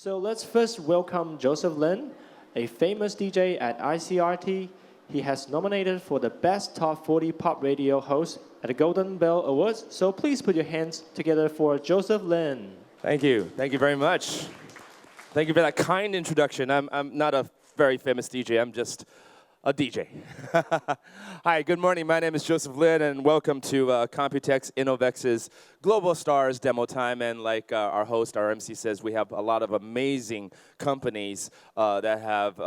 So let's first welcome Joseph Lin, a famous DJ at ICRT. He has nominated for the Best Top 40 Pop Radio Host at the Golden Bell Awards. So please put your hands together for Joseph Lin. Thank you. Thank you very much. Thank you for that kind introduction. I'm not a very famous DJ. I'm just a DJ. Hi, good morning. My name is Joseph Lin, and welcome to Computex InnoVEX's Global Stars Demo Time. And like our host, our MC says, we have a lot of amazing companies that have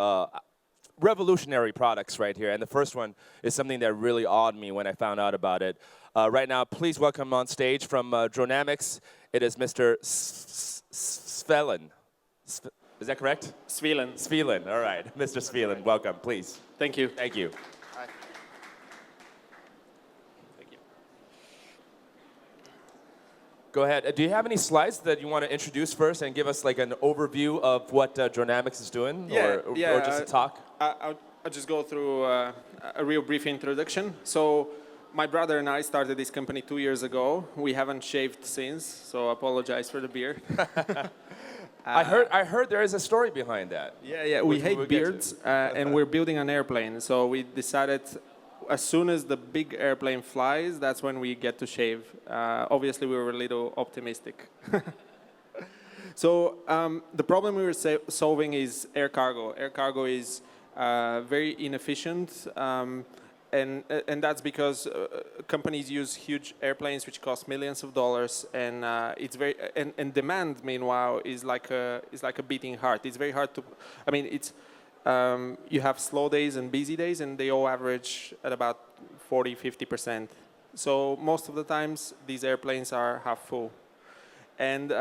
revolutionary products right here. And the first one is something that really awed me when I found out about it. Right now, please welcome on stage from DRONAMICS. It is Mr. Svelen. Is that correct? Svelen. Svelen, all right. Mr. Svelen, welcome, please. Thank you. Thank you. Hi. Thank you. Go ahead. Do you have any slides that you want to introduce first and give us like an overview of what DRONAMICS is doing? Yeah, or just a talk? I'll just go through a real brief introduction. So my brother and I started this company 2 years ago. We haven't shaved since, so I apologize for the beard. I heard there is a story behind that. Yeah. We hate beards, and we're building an airplane. So we decided as soon as the big airplane flies, that's when we get to shave. Obviously, we were a little optimistic. So the problem we were solving is air cargo. Air cargo is very inefficient. And that's because companies use huge airplanes which cost millions of dollars, and it's very and demand meanwhile is like a beating heart. It's very hard to, I mean, it's you have slow days and busy days, and they all average at about 40-50%. So most of the times these airplanes are half full, and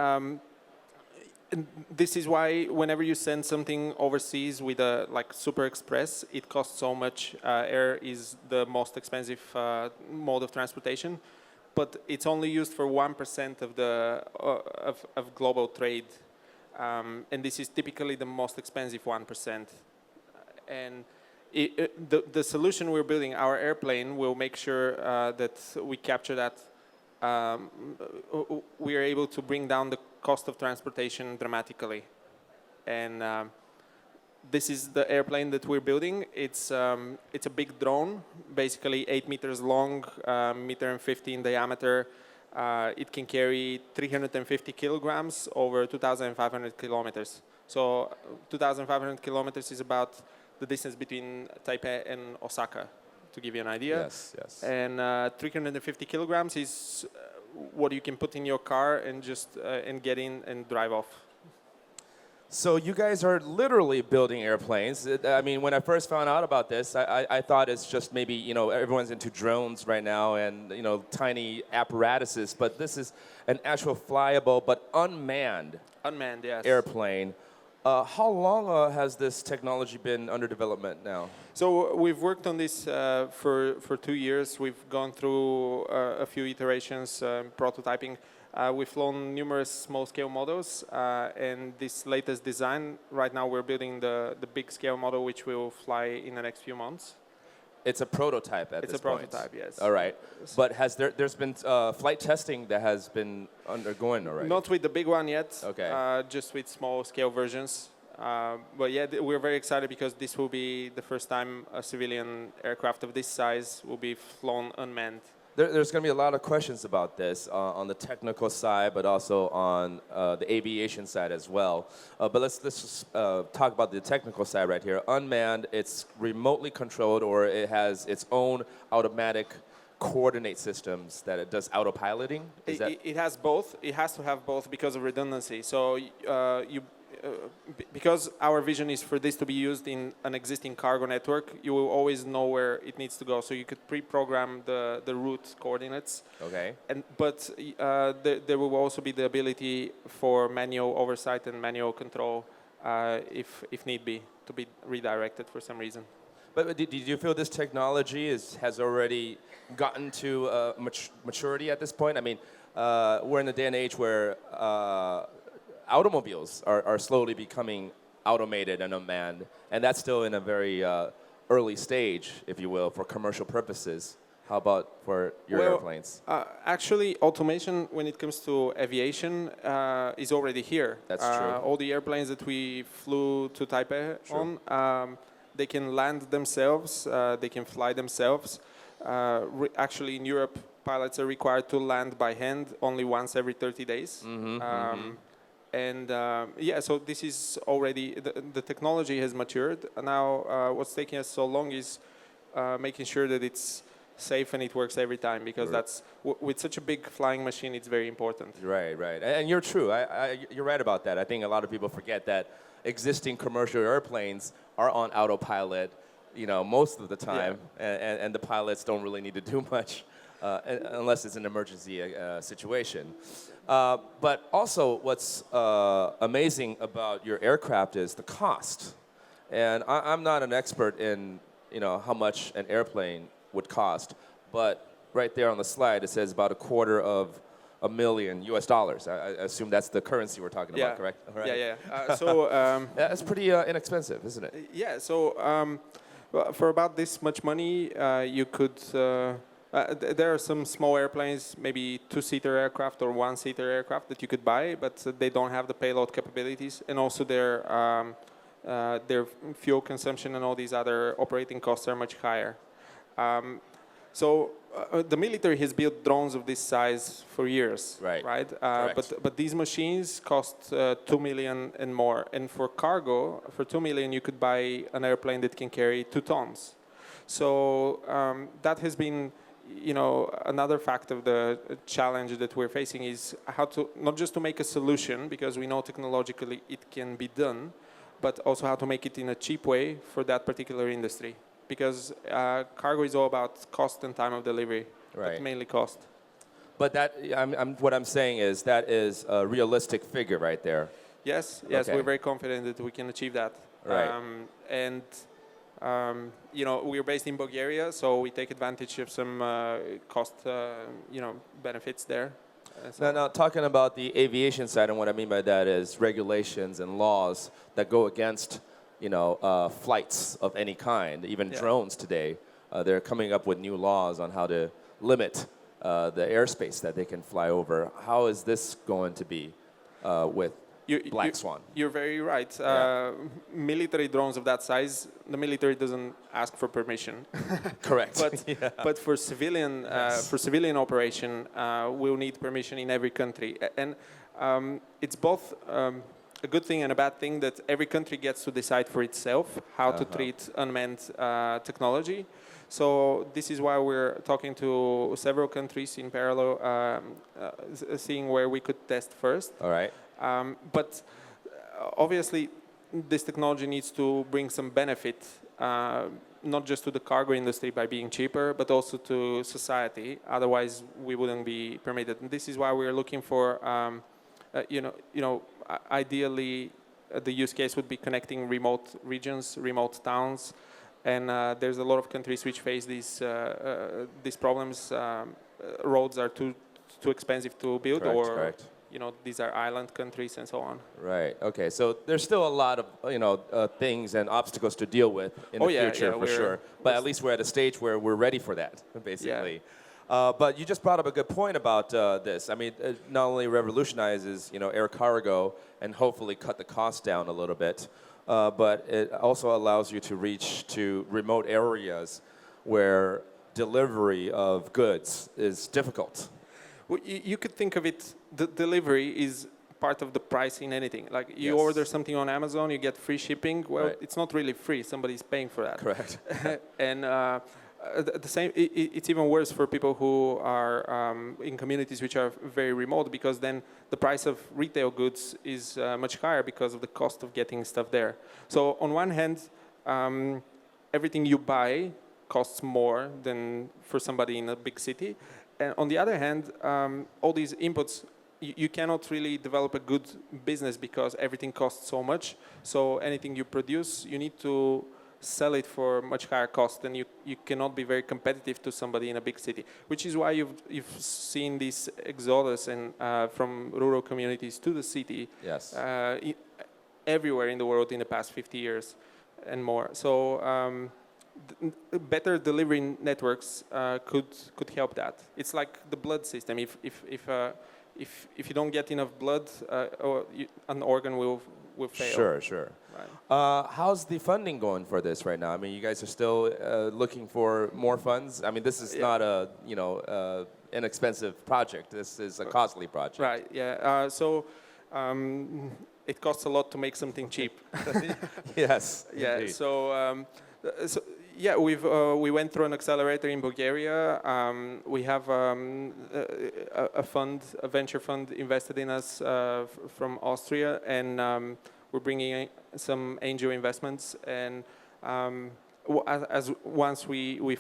this is why whenever you send something overseas with a like Super Express, it costs so much. Air is the most expensive mode of transportation, but it's only used for 1% of the of global trade, and this is typically the most expensive 1%. And the solution we're building, our airplane, will make sure that we capture that. We are able to bring down the cost of transportation dramatically, and this is the airplane that we're building. It's a big drone, basically 8 meters long, 1.50 meters in diameter. It can carry 350 kilograms over 2,500 kilometers. So 2,500 kilometers is about the distance between Taipei and Osaka, to give you an idea. Yes. And 350 kilograms is what you can put in your car and just and get in and drive off. So you guys are literally building airplanes. I mean, when I first found out about this, I thought it's just maybe, you know, everyone's into drones right now and, you know, tiny apparatuses, but this is an actual flyable but unmanned yes. airplane. How long has this technology been under development now? So we've worked on this for 2 years. We've gone through a few iterations, prototyping. We've flown numerous small-scale models, and this latest design, right now we're building the big-scale model, which will fly in the next few months. It's a prototype at this point. It's a prototype, yes. All right. But has there's been flight testing that has been undergoing already? Not with the big one yet. Okay. Just with small-scale versions. But yeah, we're very excited because this will be the first time a civilian aircraft of this size will be flown unmanned. There's going to be a lot of questions about this on the technical side, but also on the aviation side as well. But let's just talk about the technical side right here. Unmanned, it's remotely controlled, or it has its own automatic coordinate systems that it does autopiloting? It has both. It has to have both because of redundancy. So because our vision is for this to be used in an existing cargo network, you will always know where it needs to go. So you could pre-program the route coordinates. Okay. But there will also be the ability for manual oversight and manual control, if need be, to be redirected for some reason. But did you feel this technology has already gotten to maturity at this point? I mean, we're in a day and age where automobiles are slowly becoming automated and unmanned, and that's still in a very early stage, if you will, for commercial purposes. How about for your airplanes? Actually, automation, when it comes to aviation, is already here. That's true. All the airplanes that we flew to Taipei on, they can land themselves, they can fly themselves. Actually, in Europe, pilots are required to land by hand only once every 30 days. And yeah, so this is already, the technology has matured. Now, what's taking us so long is making sure that it's safe and it works every time, because that's, with such a big flying machine, it's very important. Right, right. And you're true. You're right about that. I think a lot of people forget that existing commercial airplanes are on autopilot, you know, most of the time, and the pilots don't really need to do much unless it's an emergency situation. But also, what's amazing about your aircraft is the cost. And I'm not an expert in, you know, how much an airplane would cost, but right there on the slide it says about $250,000 US. I assume that's the currency we're talking about, correct? Right. Yeah. So that's pretty inexpensive, isn't it? Yeah. So for about this much money, you could. There are some small airplanes, maybe two-seater aircraft or one-seater aircraft that you could buy, but they don't have the payload capabilities, and also their fuel consumption and all these other operating costs are much higher. So the military has built drones of this size for years, right? But these machines cost 2 million and more. And for cargo, for 2 million, you could buy an airplane that can carry 2 tons. So that has been, you know, another fact of the challenge that we're facing is how to, not just to make a solution, because we know technologically it can be done, but also how to make it in a cheap way for that particular industry. Because cargo is all about cost and time of delivery, but mainly cost. But that, what I'm saying is that is a realistic figure right there. Yes, yes, we're very confident that we can achieve that. Right. You know, we're based in Bulgaria, so we take advantage of some cost, you know, benefits there. Now, talking about the aviation side, and what I mean by that is regulations and laws that go against, you know, flights of any kind, even drones today. They're coming up with new laws on how to limit the airspace that they can fly over. How is this going to be with Black Swan? You're very right. Military drones of that size, the military doesn't ask for permission. Correct. But for civilian operation, we'll need permission in every country. And it's both a good thing and a bad thing that every country gets to decide for itself how to treat unmanned technology. So this is why we're talking to several countries in parallel, seeing where we could test first. All right. But obviously, this technology needs to bring some benefit, not just to the cargo industry by being cheaper, but also to society. Otherwise, we wouldn't be permitted. And this is why we're looking for, ideally, the use case would be connecting remote regions, remote towns, and there's a lot of countries which face these problems. Roads are too expensive to build, you know, these are island countries and so on. Right. Okay. So there's still a lot of, you know, things and obstacles to deal with in the future, for sure. But at least we're at a stage where we're ready for that, basically. But you just brought up a good point about this. I mean, it not only revolutionizes, you know, air cargo and hopefully cut the cost down a little bit, but it also allows you to reach to remote areas where delivery of goods is difficult. Well, you could think of it, the delivery is part of the price in anything. Like you order something on Amazon, you get free shipping. Well, it's not really free. Somebody's paying for that. Correct. And the same, it's even worse for people who are in communities which are very remote, because then the price of retail goods is much higher because of the cost of getting stuff there. So on one hand, everything you buy costs more than for somebody in a big city. And on the other hand, all these inputs, you cannot really develop a good business because everything costs so much. So anything you produce, you need to sell it for much higher cost, and you cannot be very competitive to somebody in a big city. Which is why you've seen this exodus and from rural communities to the city everywhere in the world in the past 50 years and more. So better delivery networks could help that. It's like the blood system. If you don't get enough blood, an organ will fail. Sure, sure. Right. How's the funding going for this right now? I mean, you guys are still looking for more funds. I mean, this is not a inexpensive project. This is a costly project. Right. Yeah. It costs a lot to make something cheap. Yes. Yeah. Indeed. We went through an accelerator in Bulgaria. We have a venture fund invested in us from Austria, and we're bringing in some angel investments. And once we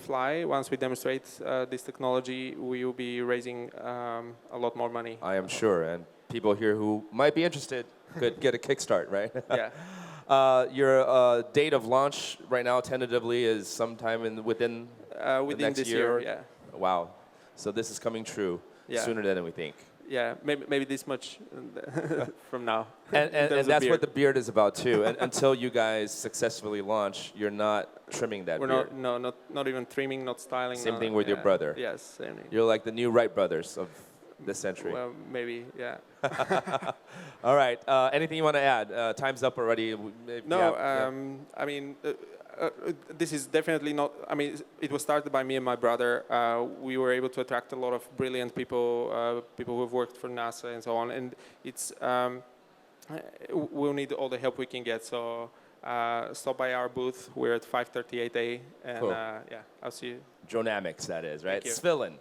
demonstrate this technology, we will be raising a lot more money. I am sure, and people here who might be interested could get a kickstart, right? Yeah. Your date of launch right now, tentatively, is sometime within the next this year. Yeah. Wow. So this is coming true sooner than we think. Yeah, maybe this much from now. And that's what the beard is about too. And until you guys successfully launch, you're not trimming that beard. Not even trimming, not styling. Same thing with your brother. Yes, same thing. You're like the new Wright brothers of this century. Well, maybe, yeah. All right. Anything you want to add? Time's up already. I mean, this is definitely not. I mean, it was started by me and my brother. We were able to attract a lot of brilliant people, people who have worked for NASA and so on. And it's we'll need all the help we can get. So stop by our booth. We're at 538A, and cool. I'll see you. DRONAMICS, that is, right? Svillen,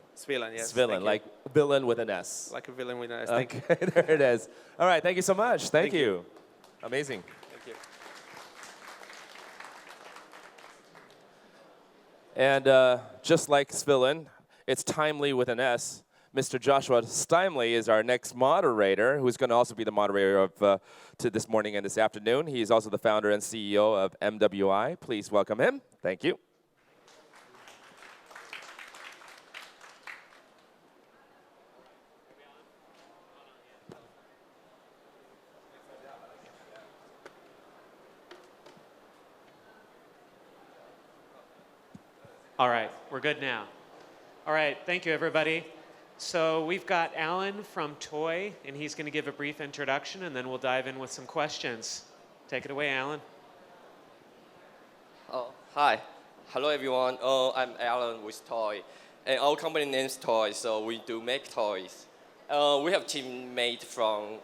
yes. Svillen, like villain with an S. Like a villain with an S. Okay, there it is. All right, thank you so much. Thank you. Amazing. Thank you. And just like Svillen, it's timely with an S. Mr. Joshua Steimle is our next moderator, who's going to also be the moderator of to this morning and this afternoon. He's also the founder and CEO of MWI. Please welcome him. Thank you. All right, we're good now. All right, thank you, everybody. So we've got Alan from TOII, and he's going to give a brief introduction, and then we'll dive in with some questions. Take it away, Alan. Hi. Hello, everyone. I'm Alan with TOII. And our company name is TOII, so we do make toys. We have teammates from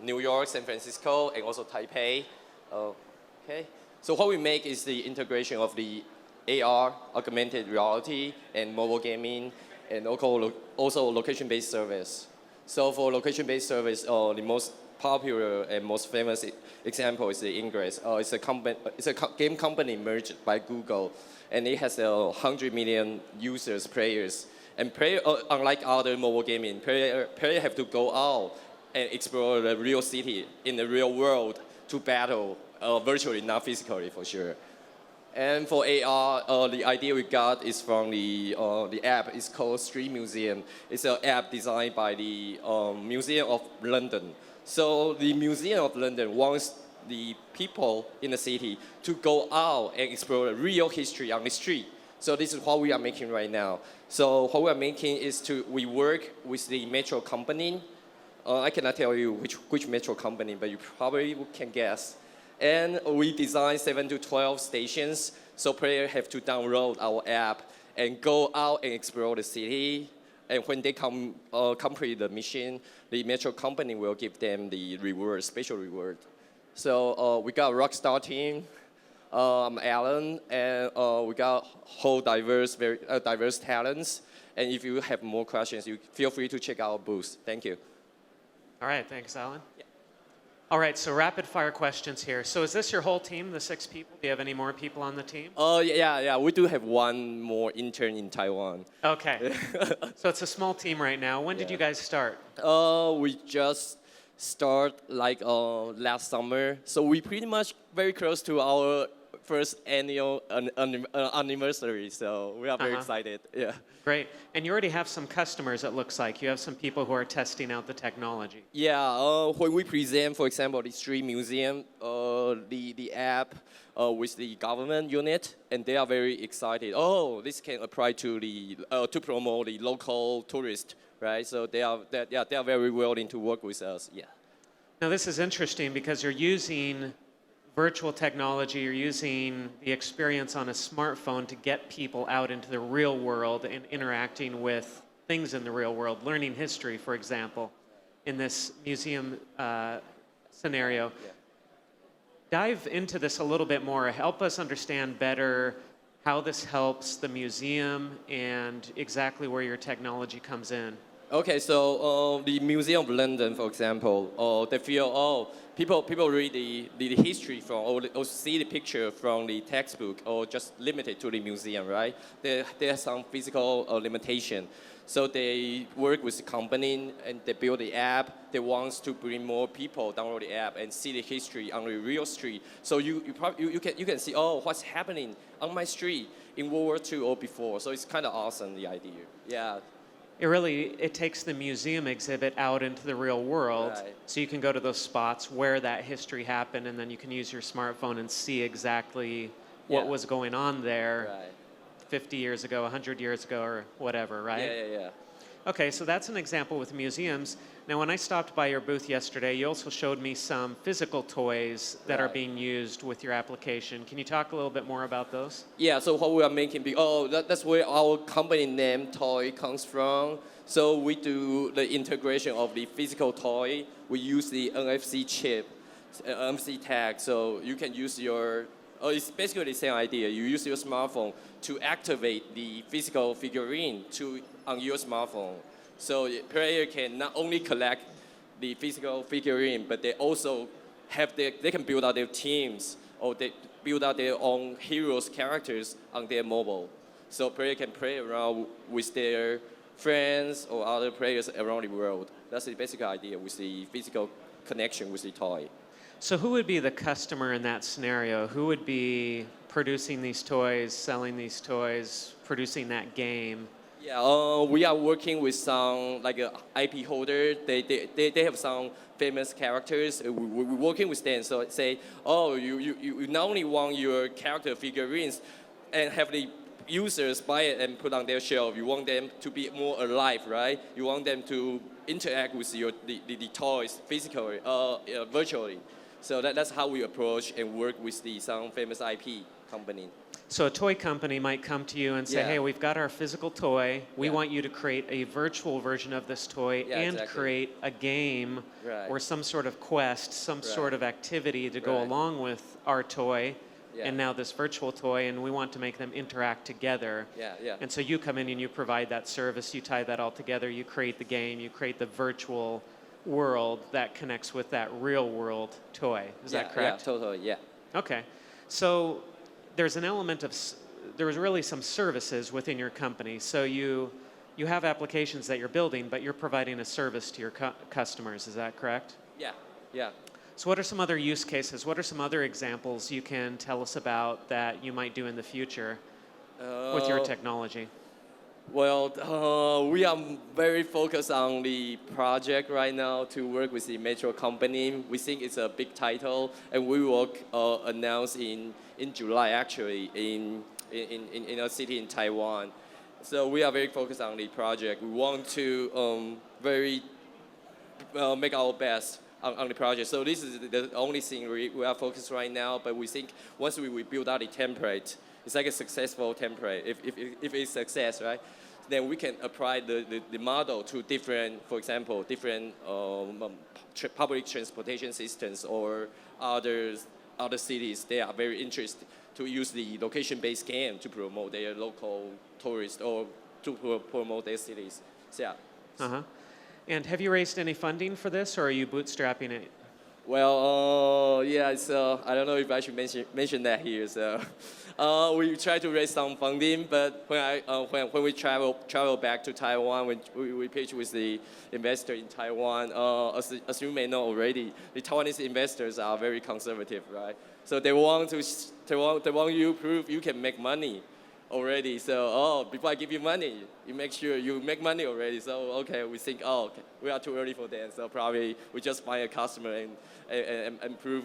New York, San Francisco, and also Taipei. Okay. So what we make is the integration of the AR, augmented reality, and mobile gaming, and also location-based service. So for location-based service, the most popular and most famous example is the Ingress. It's a game company merged by Google, and it has 100 million users, players. And unlike other mobile gaming, player have to go out and explore the real city in the real world to battle virtually, not physically, for sure. And for AR, the idea we got is from the app. It's called Street Museum. It's an app designed by the Museum of London. So the Museum of London wants the people in the city to go out and explore the real history on the street. So this is what we are making right now. So what we are making is we work with the metro company. I cannot tell you which metro company, but you probably can guess. And we designed 7 to 12 stations, so players have to download our app and go out and explore the city. And when they complete the mission, the metro company will give them the reward, special reward. So we got a rockstar team. I'm Alan, and we got whole very diverse talents. And if you have more questions, you feel free to check our booth. Thank you. All right, thanks, Alan. Yeah. All right, so rapid fire questions here. So is this your whole team, the 6 people? Do you have any more people on the team? Yeah. We do have one more intern in Taiwan. Okay. So it's a small team right now. When did you guys start? We just start like last summer. So we pretty much very close to our first annual anniversary, so we are very excited. Yeah. Great. And you already have some customers, it looks like. You have some people who are testing out the technology. Yeah, when we present, for example, the street museum, the app with the government unit, and they are very excited. Oh, this can apply to the to promote the local tourist, right? So they are very willing to work with us. Yeah. Now this is interesting because you're using virtual technology, you're using the experience on a smartphone to get people out into the real world and interacting with things in the real world, learning history, for example, in this museum scenario. Yeah. Dive into this a little bit more. Help us understand better how this helps the museum and exactly where your technology comes in. Okay, so the Museum of London, for example, they feel, people read the history from, or see the picture from the textbook, or just limited to the museum, right? There are some physical limitation. So they work with the company and they build the app. They want to bring more people download the app and see the history on the real street. So you can see, what's happening on my street in World War II or before. So it's kind of awesome, the idea. Yeah. It takes the museum exhibit out into the real world, Right. so you can go to those spots where that history happened, and then you can use your smartphone and see exactly what was going on there Right. 50 years ago, 100 years ago, or whatever, right? Yeah. Okay, so that's an example with museums. Now, when I stopped by your booth yesterday, you also showed me some physical toys that are Right. being used with your application. Can you talk a little bit more about those? Yeah, so what we are making, that's where our company name TOII comes from. So we do the integration of the physical toy. We use the NFC chip, NFC tag, so you can use it's basically the same idea. You use your smartphone to activate the physical figurine on your smartphone. So the player can not only collect the physical figurine, but they also they can build out their teams, or they build out their own heroes characters on their mobile. So player can play around with their friends or other players around the world. That's the basic idea with the physical connection with the toy. So who would be the customer in that scenario? Who would be producing these toys, selling these toys, producing that game? Yeah, we are working with some like a IP holder. They have some famous characters. We're working with them. So say, you not only want your character figurines and have the users buy it and put on their shelf. You want them to be more alive, right? You want them to interact with the toys physically, virtually. So that's how we approach and work with some famous IP company. So a toy company might come to you and say, hey, we've got our physical toy. We want you to create a virtual version of this toy and create a game or some sort of quest, some sort of activity to go along with our toy and now this virtual toy, and we want to make them interact together. And so you come in and you provide that service, you tie that all together, you create the game, you create the virtual world that connects with that real world toy. Is that correct? Yeah, totally, yeah. Okay. So there's an element of, there's really some services within your company. So you have applications that you're building, but you're providing a service to your customers. Is that correct? Yeah. So what are some other use cases? What are some other examples you can tell us about that you might do in the future with your technology? Well, we are very focused on the project right now to work with the metro company. We think it's a big title, and we will announce in July actually in a city in Taiwan. So we are very focused on the project. We want to make our best on the project. So this is the only thing we are focused right now. But we think once we build out a template, it's like a successful template. If it's success, right? Then we can apply the model to different, for example, different public transportation systems or other cities. They are very interested to use the location-based game to promote their local tourists or to promote their cities. So, yeah. And have you raised any funding for this, or are you bootstrapping it? Well, yeah. So I don't know if I should mention that here. So we try to raise some funding, but when we travel back to Taiwan, when we pitch with the investor in Taiwan, as you may know already, the Taiwanese investors are very conservative, right? So they want you to prove you can make money already. So before I give you money, you make sure you make money already. So okay, we think okay, we are too early for that. So probably we just find a customer and prove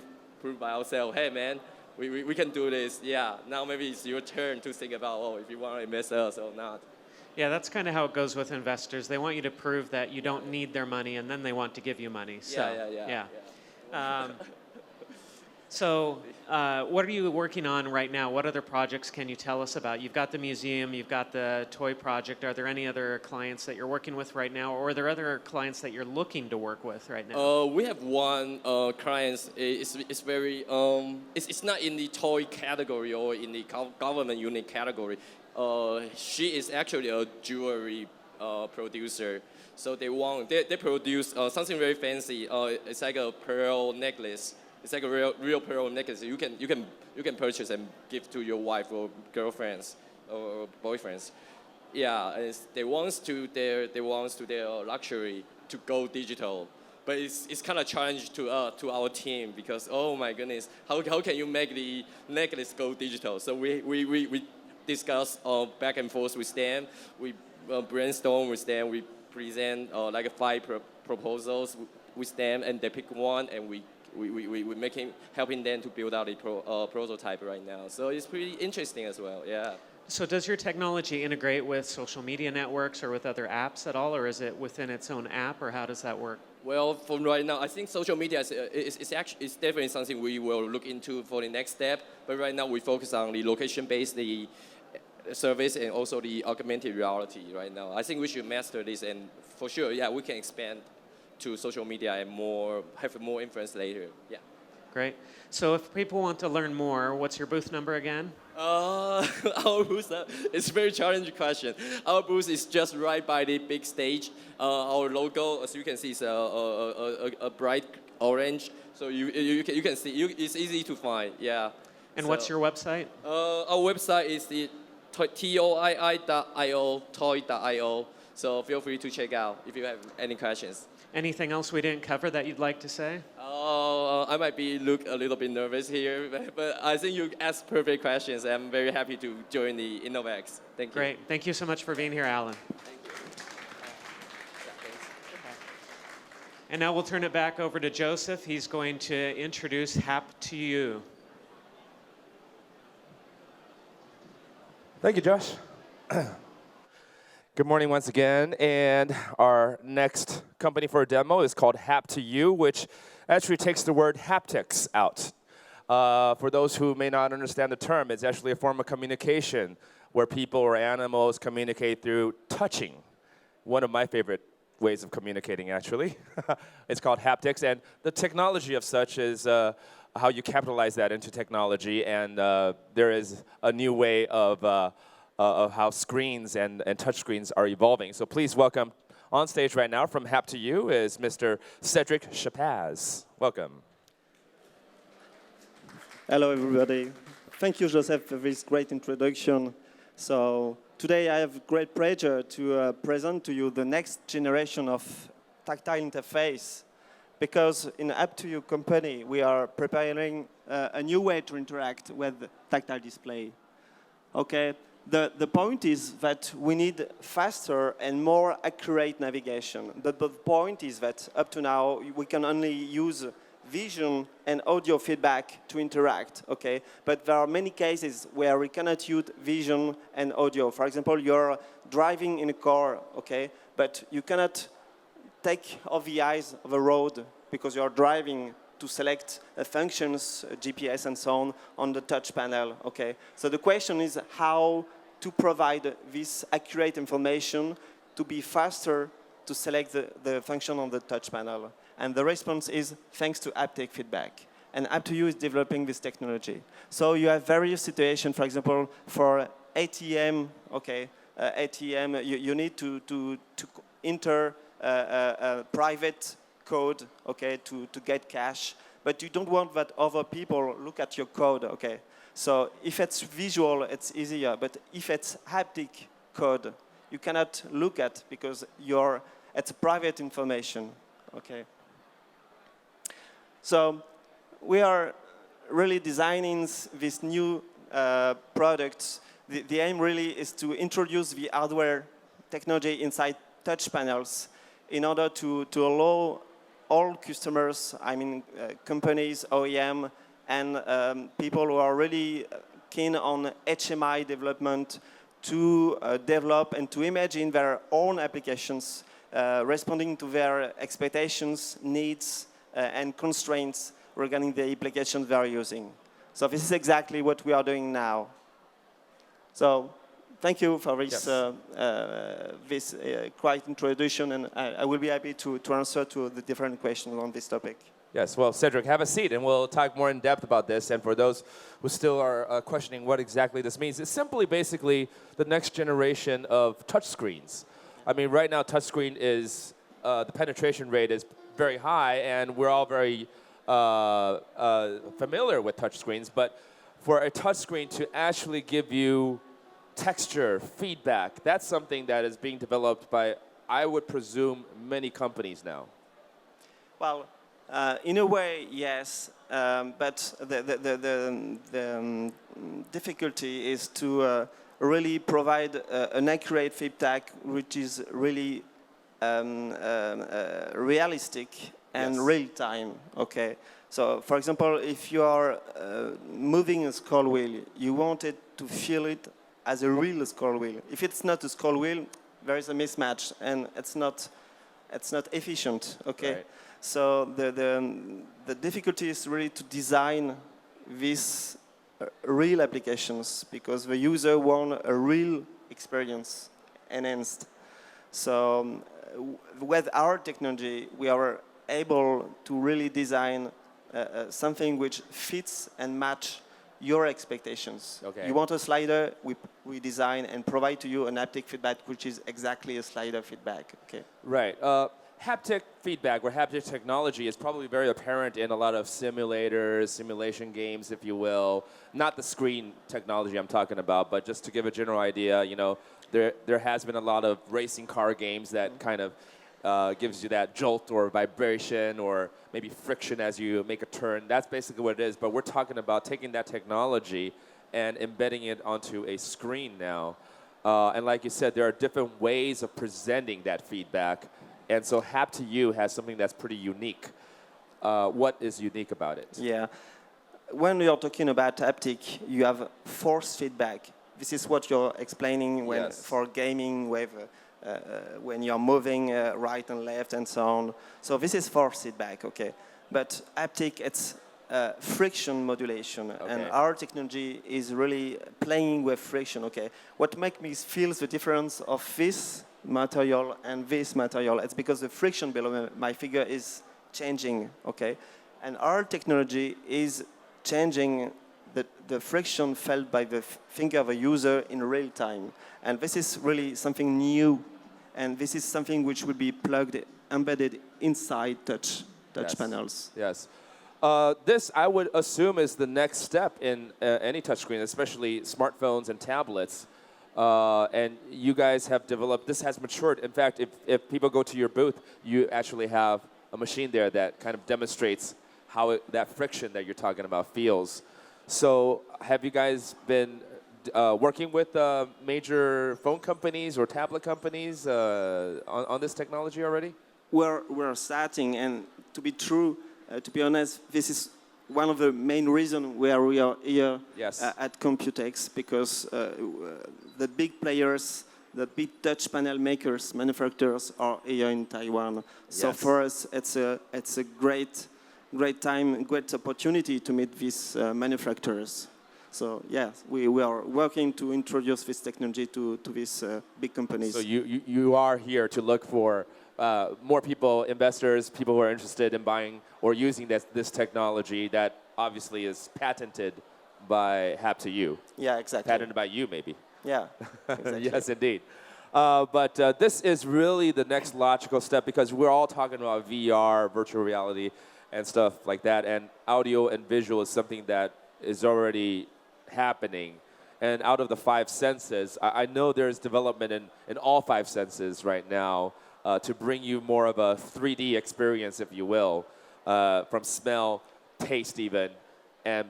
by ourselves. Hey man, we can do this. Yeah. Now maybe it's your turn to think about if you want to invest us or not. Yeah, that's kind of how it goes with investors. They want you to prove that you don't need their money, and then they want to give you money. So, yeah. So what are you working on right now? What other projects can you tell us about? You've got the museum, you've got the toy project. Are there any other clients that you're working with right now, or are there other clients that you're looking to work with right now? We have one client. It's very it's not in the toy category or in the government unit category. She is actually a jewelry producer. So they produce something very fancy. It's like a pearl necklace. It's like a real pearl necklace. You can purchase and give to your wife or girlfriends or boyfriends. Yeah, they want their luxury to go digital, but it's kind of challenge to our team because oh my goodness, how can you make the necklace go digital? So we discuss back and forth with them. We brainstorm with them. We present like 5 proposals with them, and they pick one, and we helping them to build out a prototype right now. So it's pretty interesting as well. Yeah. So does your technology integrate with social media networks or with other apps at all, or is it within its own app, or how does that work? Well, for right now, I think social media is definitely something we will look into for the next step. But right now, we focus on the location-based service and also the augmented reality right now. I think we should master this, and for sure, yeah, we can expand to social media and have more influence later. Yeah. Great. So if people want to learn more, what's your booth number again? Our booth, it's a very challenging question. Our booth is just right by the big stage. Our logo, as you can see, is a bright orange. So you can see, it's easy to find, yeah. And what's your website? Our website is the TOII.io, TOII.io. So feel free to check out if you have any questions. Anything else we didn't cover that you'd like to say? I might look a little bit nervous here, but I think you asked perfect questions. I'm very happy to join the InnoVEX. Thank you. Great. Thank you so much for being here, Alan. Thank you. And now we'll turn it back over to Joseph. He's going to introduce HAP to you. Thank you, Josh. Good morning once again, and our next company for a demo is called HAP to You, which actually takes the word haptics out. For those who may not understand the term, it's actually a form of communication where people or animals communicate through touching. One of my favorite ways of communicating, actually. It's called haptics, and the technology of such is how you capitalize that into technology, and there is a new way of how screens and touch screens are evolving. So please welcome on stage right now from HAP to You is Mr. Cedric Chapaz. Welcome. Hello, everybody. Thank you, Joseph, for this great introduction. So today I have great pleasure to present to you the next generation of tactile interface, because in HAP to You company, we are preparing a new way to interact with tactile display. Okay. The point is that we need faster and more accurate navigation. But the point is that up to now, we can only use vision and audio feedback to interact, okay? But there are many cases where we cannot use vision and audio. For example, you're driving in a car, okay? But you cannot take off the eyes of the road because you're driving to select functions, GPS and so on the touch panel, okay? So the question is how to provide this accurate information to be faster to select the function on the touch panel. And the response is thanks to haptic feedback. And HAP to You is developing this technology. So you have various situations, for example, for ATM, okay, ATM, you need to enter a private code, okay, to get cash, but you don't want that other people look at your code, okay. So if it's visual, it's easier, but if it's haptic code, you cannot look at because it's private information, okay. So we are really designing this new product, the aim really is to introduce the hardware technology inside touch panels in order to allow all customers, I mean companies, OEM, and people who are really keen on HMI development to develop and to imagine their own applications responding to their expectations, needs, and constraints regarding the applications they are using. So this is exactly what we are doing now. So thank you for this, this quiet introduction, and I will be happy to answer to the different questions on this topic. Yes, well, Cedric, have a seat, and we'll talk more in depth about this. And for those who still are questioning what exactly this means, it's simply basically the next generation of touchscreens. I mean, right now, touchscreen is, the penetration rate is very high, and we're all very familiar with touchscreens. But for a touchscreen to actually give you texture, feedback, that's something that is being developed by, I would presume, many companies now. Well, in a way, yes, but the difficulty is to really provide an accurate feedback which is really realistic and real-time, okay? So, for example, if you are moving a scroll wheel, you want it to feel it as a real scroll wheel. If it's not a scroll wheel, there is a mismatch, and it's not efficient, okay? Right. So the difficulty is really to design these real applications because the user wants a real experience enhanced. So with our technology, we are able to really design something which fits and match your expectations. Okay. You want a slider, we design and provide to you an haptic feedback, which is exactly a slider feedback. Okay. Right. Haptic feedback or haptic technology is probably very apparent in a lot of simulators, simulation games, if you will. Not the screen technology I'm talking about, but just to give a general idea, you know, there has been a lot of racing car games that kind of gives you that jolt or vibration or maybe friction as you make a turn. That's basically what it is. But we're talking about taking that technology and embedding it onto a screen now. And like you said, there are different ways of presenting that feedback. And so Hap2U has something that's pretty unique. What is unique about it? Yeah. When you're talking about haptic, you have force feedback. This is what you're explaining when for gaming with when you're moving right and left and so on. So this is force feedback, okay? But haptic, it's friction modulation. Okay. And our technology is really playing with friction, okay? What makes me feel the difference of this material and this material, it's because the friction below my figure is changing, okay? And our technology is changing the friction felt by the finger of a user in real time. And this is really something new. And this is something which will be embedded inside touch panels. Yes. This, I would assume, is the next step in any touchscreen, especially smartphones and tablets. And you guys have developed, this has matured. In fact, if people go to your booth, you actually have a machine there that kind of demonstrates how that friction that you're talking about feels. So have you guys been working with major phone companies or tablet companies on this technology already? We're starting, and to be true, to be honest, this is one of the main reasons where we are here at Computex, because the big players, the big touch panel makers, manufacturers are here in Taiwan. So for us, it's a great time, great opportunity to meet these manufacturers. So yes, we are working to introduce this technology to these big companies. So you are here to look for more people, investors, people who are interested in buying or using this technology that obviously is patented by Hap2U. Yeah, exactly. Patented by you, maybe. Yeah, exactly. Yes, indeed. But this is really the next logical step, because we're all talking about VR, virtual reality, and stuff like that. And audio and visual is something that is already happening. And out of the 5 senses, I know there's development in all 5 senses right now to bring you more of a 3D experience, if you will, from smell, taste even,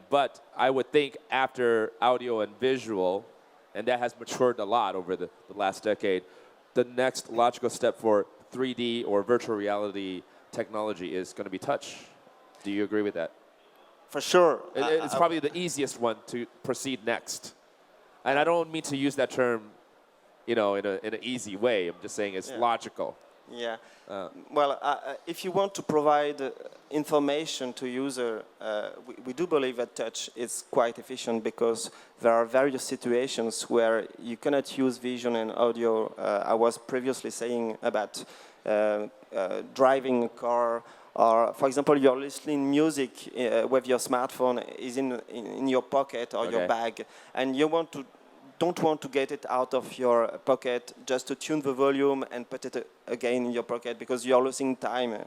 But I would think after audio and visual, and that has matured a lot over the last decade, the next logical step for 3D or virtual reality technology is going to be touch. Do you agree with that? For sure. It's probably the easiest one to proceed next. And I don't mean to use that term, in an easy way. I'm just saying it's logical. Yeah. Well, if you want to provide information to user, we do believe that touch is quite efficient because there are various situations where you cannot use vision and audio. I was previously saying about driving a car, or for example, you're listening music with your smartphone is in your pocket or your bag, and you don't want to get it out of your pocket just to tune the volume and put it again in your pocket because you're losing time.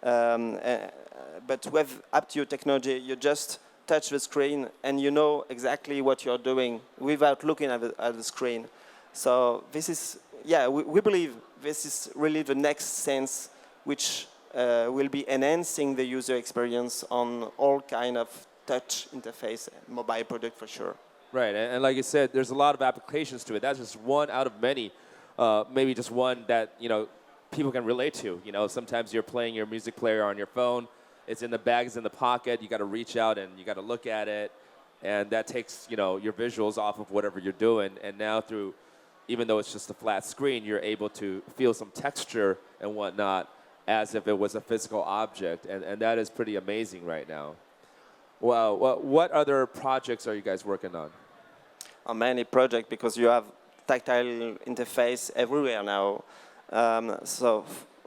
But with up-to-you technology, you just touch the screen and you know exactly what you're doing without looking at the screen. So this is, we believe this is really the next sense which will be enhancing the user experience on all kind of touch interface, mobile product for sure. Right, and like you said, there's a lot of applications to it. That's just one out of many, maybe just one that people can relate to. Sometimes you're playing your music player on your phone, it's in the bag, it's in the pocket. You got to reach out and you got to look at it, and that takes your visuals off of whatever you're doing. And now through, even though it's just a flat screen, you're able to feel some texture and whatnot as if it was a physical object, and that is pretty amazing right now. Wow. Well, what other projects are you guys working on? On many projects, because you have tactile interface everywhere now.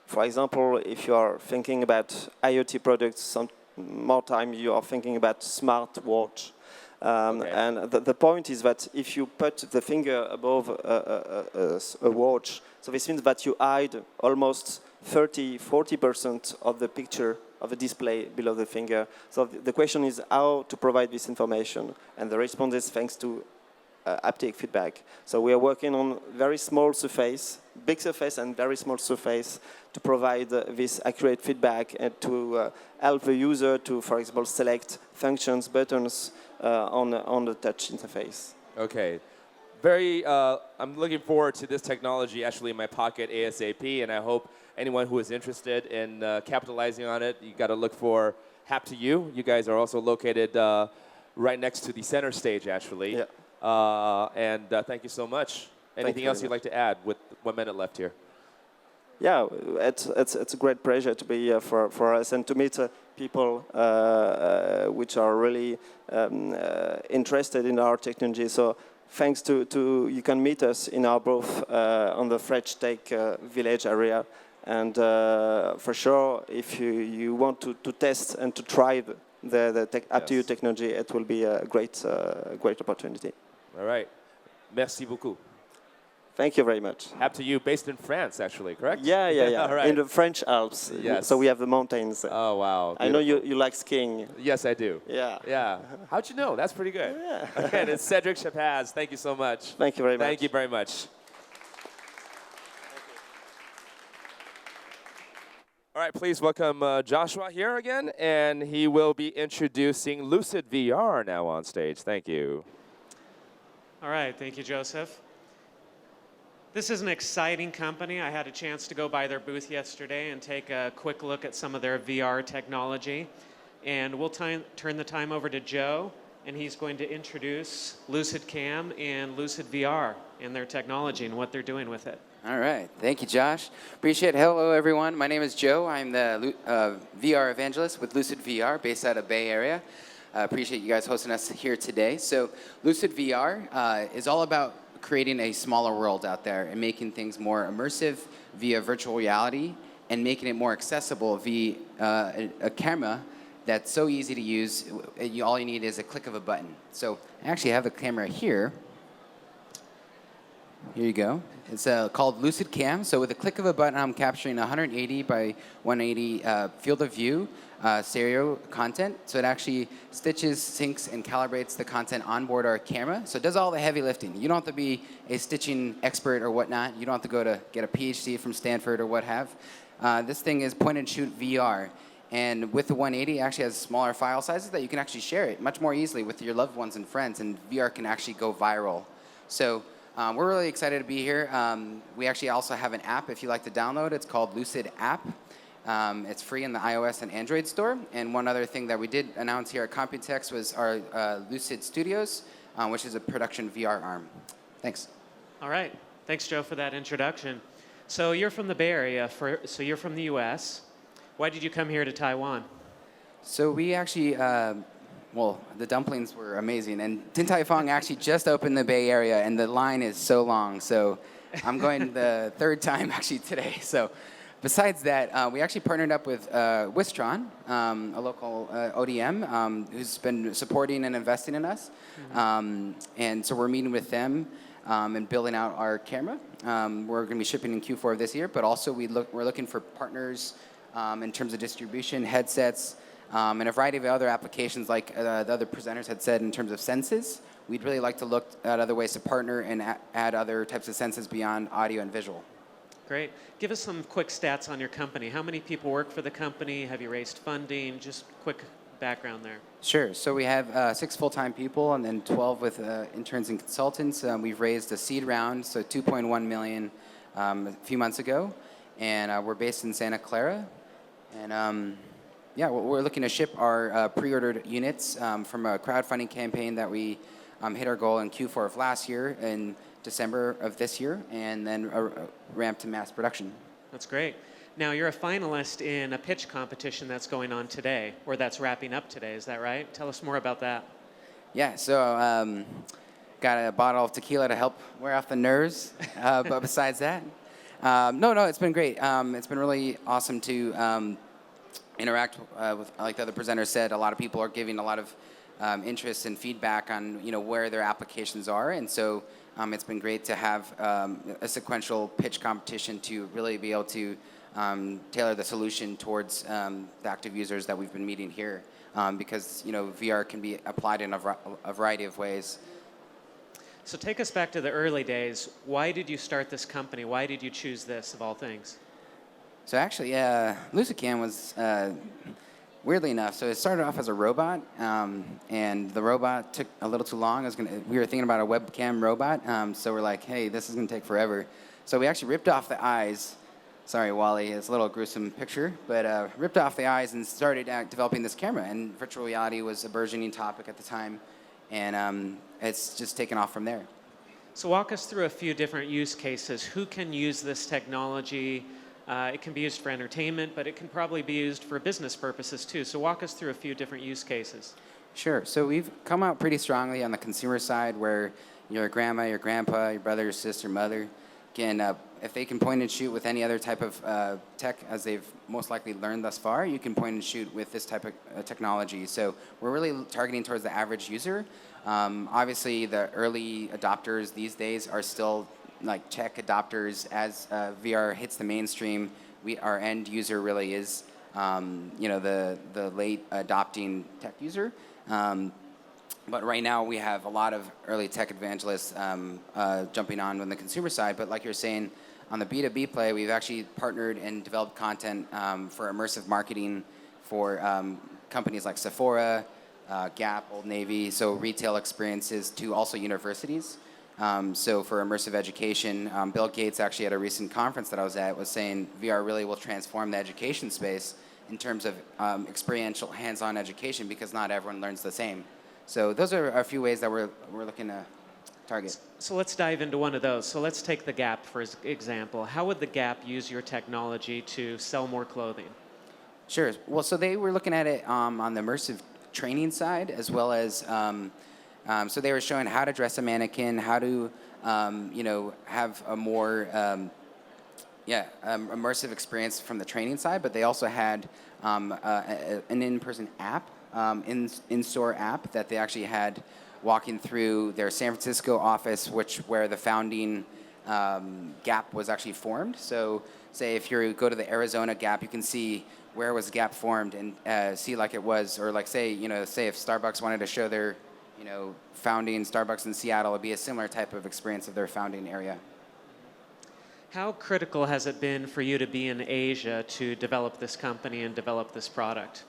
For example, if you are thinking about IoT products, some more time you are thinking about smart watch. And the point is that if you put the finger above a watch, so this means that you hide almost 30–40% of the picture of the display below the finger. So the question is how to provide this information, and the response is thanks to haptic feedback. So we are working on very small surface, big surface and very small surface to provide this accurate feedback and to help the user to, for example, select functions, buttons on the touch interface. Okay. I'm looking forward to this technology actually in my pocket ASAP, and I hope anyone who is interested in capitalizing on it, you got to look for Hap2U. You guys are also located right next to the center stage, actually. Yeah. And thank you so much. Anything else you'd like to add with 1 minute left here? Yeah, it's a great pleasure to be here for us and to meet people which are really interested in our technology. So thanks to you can meet us in our booth on the French Tech Village area. And for sure, if you want to test and to try the up-to-you technology, it will be a great opportunity. All right. Merci beaucoup. Thank you very much. Hap2U, based in France, actually, correct? Yeah. All right. In the French Alps. Yes. So we have the mountains. Oh, wow. Beautiful. I know you like skiing. Yes, I do. Yeah. How'd you know? That's pretty good. Yeah. Again, it's Cedric Chapaz. Thank you so much. Thank you very much. Thank you very much. All right, please welcome Joshua here again, and he will be introducing LUCID VR now on stage. Thank you. All right, thank you, Joseph. This is an exciting company. I had a chance to go by their booth yesterday and take a quick look at some of their VR technology. And we'll turn the time over to Joe, and he's going to introduce LUCID Cam and LUCID VR and their technology and what they're doing with it. All right. Thank you, Josh. Appreciate it. Hello, everyone. My name is Joe. I'm the VR evangelist with LUCID VR based out of Bay Area. Appreciate you guys hosting us here today. So LUCID VR is all about creating a smaller world out there and making things more immersive via virtual reality and making it more accessible via a camera that's so easy to use. All you need is a click of a button. So I actually have a camera here. Here you go. It's called LUCID Cam. So with a click of a button, I'm capturing 180 by 180 field of view stereo content. So it actually stitches, syncs, and calibrates the content on board our camera. So it does all the heavy lifting. You don't have to be a stitching expert or whatnot. You don't have to go to get a PhD from Stanford or what have. This thing is point and shoot VR. And with the 180, it actually has smaller file sizes that you can actually share it much more easily with your loved ones and friends, and VR can actually go viral. So we're really excited to be here. We actually also have an app if you like to download. It's called LUCID app. It's free in the iOS and Android store. And one other thing that we did announce here at Computex was our LUCID Studios, which is a production VR arm. Thanks. All right. Thanks, Joe, for that introduction. So you're from the Bay Area, so you're from the US. Why did you come here to Taiwan? So we actually, well, the dumplings were amazing. And Din Tai Fung actually just opened the Bay Area, and the line is so long. So I'm going the third time actually today. So besides that, we actually partnered up with Wistron, a local ODM, who's been supporting and investing in us. And so we're meeting with them and building out our camera. We're going to be shipping in Q4 of this year, but also we're looking for partners in terms of distribution, headsets, and a variety of other applications like the other presenters had said in terms of senses. We'd really like to look at other ways to partner and add other types of senses beyond audio and visual. Great. Give us some quick stats on your company. How many people work for the company? Have you raised funding? Just quick background there. Sure. So we have 6 full-time people and then 12 with interns and consultants. We've raised a seed round, so $2.1 million a few months ago. And we're based in Santa Clara. And yeah, we're looking to ship our pre-ordered units from a crowdfunding campaign that we hit our goal in Q4 of last year in December of this year, and then ramp to mass production. That's great. Now, you're a finalist in a pitch competition that's going on today, or that's wrapping up today. Is that right? Tell us more about that. Yeah, so got a bottle of tequila to help wear off the nerves. But besides that, no, it's been great. It's been really awesome to interact with, like the other presenters said, a lot of people are giving a lot of interest and feedback on where their applications are, and so it's been great to have a sequential pitch competition to really be able to tailor the solution towards the active users that we've been meeting here, because VR can be applied in a variety of ways. So take us back to the early days. Why did you start this company? Why did you choose this of all things? So actually, LucidCam was, weirdly enough, so it started off as a robot, and the robot took a little too long. We were thinking about a webcam robot, so we're like, hey, this is going to take forever. So we actually ripped off the eyes. Sorry, Wally, it's a little gruesome picture, but ripped off the eyes and started developing this camera. And virtual reality was a burgeoning topic at the time, and it's just taken off from there. So walk us through a few different use cases. Who can use this technology? It can be used for entertainment, but it can probably be used for business purposes too. So walk us through a few different use cases. Sure. So we've come out pretty strongly on the consumer side, where your grandma, your grandpa, your brother, your sister, mother can, if they can point and shoot with any other type of tech, as they've most likely learned thus far, you can point and shoot with this type of technology. So we're really targeting towards the average user. Obviously, the early adopters these days are still like tech adopters. As VR hits the mainstream, our end user really is, the late adopting tech user. But right now we have a lot of early tech evangelists jumping on the consumer side. But like you're saying, on the B2B play, we've actually partnered and developed content for immersive marketing for companies like Sephora, Gap, Old Navy, so retail experiences, to also universities. So for immersive education, Bill Gates actually at a recent conference that I was at was saying VR really will transform the education space in terms of experiential hands-on education, because not everyone learns the same. So those are a few ways that we're looking to target. So let's dive into one of those. So let's take the Gap for example. How would the Gap use your technology to sell more clothing? Sure. Well, so they were looking at it on the immersive training side, as well as so they were showing how to dress a mannequin, how to have a more immersive experience from the training side. But they also had an in-person app, in-store app that they actually had walking through their San Francisco office, where the founding Gap was actually formed. So say if you go to the Arizona Gap, you can see where was Gap formed and see like it was, or like say if Starbucks wanted to show their founding Starbucks in Seattle, it'd be a similar type of experience of their founding area. How critical has it been for you to be in Asia to develop this company and develop this product?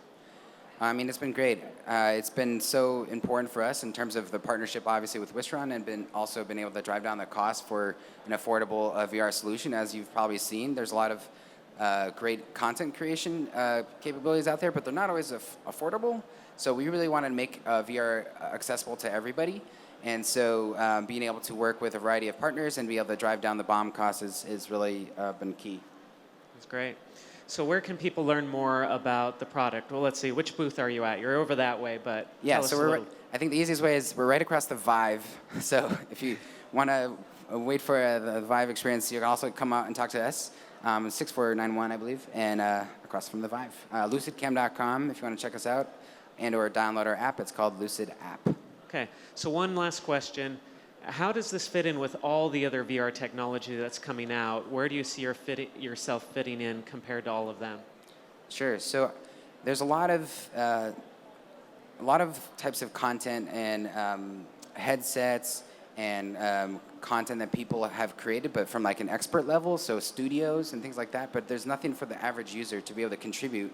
I mean, it's been great. It's been so important for us in terms of the partnership, obviously, with Wistron, and also been able to drive down the cost for an affordable VR solution. As you've probably seen, there's a lot of great content creation capabilities out there, but they're not always affordable. So we really want to make VR accessible to everybody. And so being able to work with a variety of partners and be able to drive down the BOM costs is really been key. That's great. So where can people learn more about the product? Well, let's see. Which booth are you at? You're over that way, but yeah. Tell us So a little. I think the easiest way is we're right across the Vive. So if you want to wait for the Vive experience, you can also come out and talk to us. 6491, I believe, and across from the Vive. LucidCam.com if you want to check us out, and/or download our app. It's called Lucid App. Okay. So one last question. How does this fit in with all the other VR technology that's coming out? Where do you see yourself fitting in compared to all of them? Sure. So there's a lot of types of content and headsets and content that people have created, but from like an expert level, so studios and things like that. But there's nothing for the average user to be able to contribute.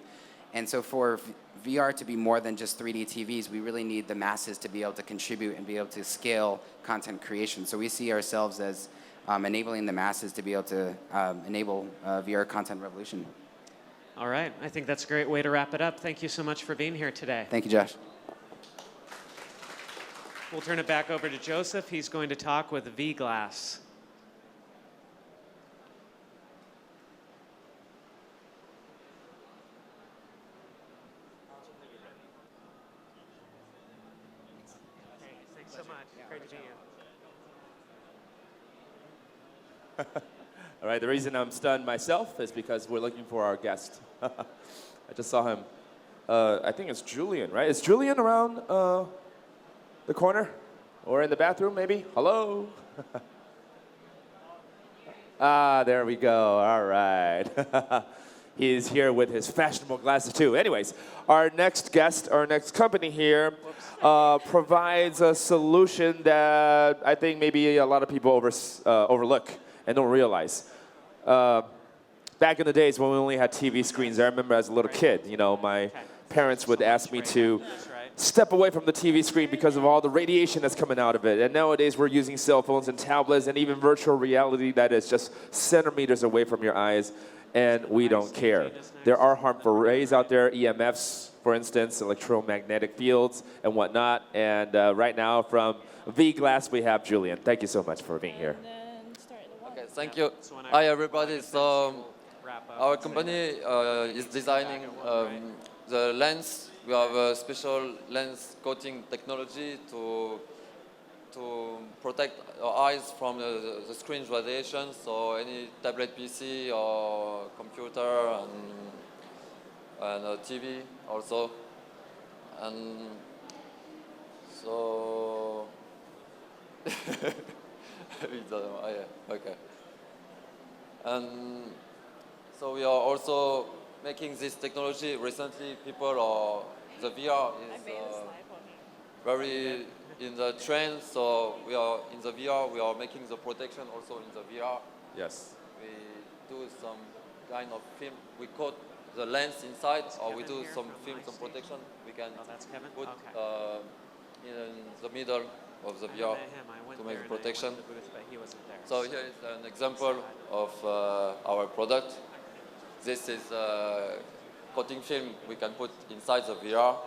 And so for VR to be more than just 3D TVs, we really need the masses to be able to contribute and be able to scale content creation. So we see ourselves as enabling the masses to be able to enable VR content revolution. All right. I think that's a great way to wrap it up. Thank you so much for being here today. Thank you, Josh. We'll turn it back over to Joseph. He's going to talk with VGLASS. Thanks so much. Great to meet you. All right, the reason I'm stunned myself is because we're looking for our guest. I just saw him. I think it's Julian, right? Is Julian around the corner? Or in the bathroom, maybe? Hello? There we go. All right. He's here with his fashionable glasses, too. Anyways, our next guest, our next company here, provides a solution that I think maybe a lot of people overlook and don't realize. Back in the days when we only had TV screens, I remember as a little kid, you know, my parents would ask me to step away from the TV screen because of all the radiation that's coming out of it. And nowadays we're using cell phones and tablets and even virtual reality that is just centimeters away from your eyes, and we don't care. There are harmful rays out there, EMFs, for instance, electromagnetic fields and whatnot. And right now from VGLASS, we have Julian. Thank you so much for being here. Okay, thank you. Hi, everybody. So our company is designing the lens. We have a special lens coating technology to protect our eyes from the screen radiation. So any tablet PC or computer and a TV also. And so okay. And so we are also making this technology. Recently, the VR is very in the trend. So we are in the VR. We are making the protection also in the VR. Yes. We do some kind of film. We coat the lens inside, or we do some film, some protection. We can put in the middle of the VR to make the protection. So here is an example of our product. This is coating film we can put inside the VR.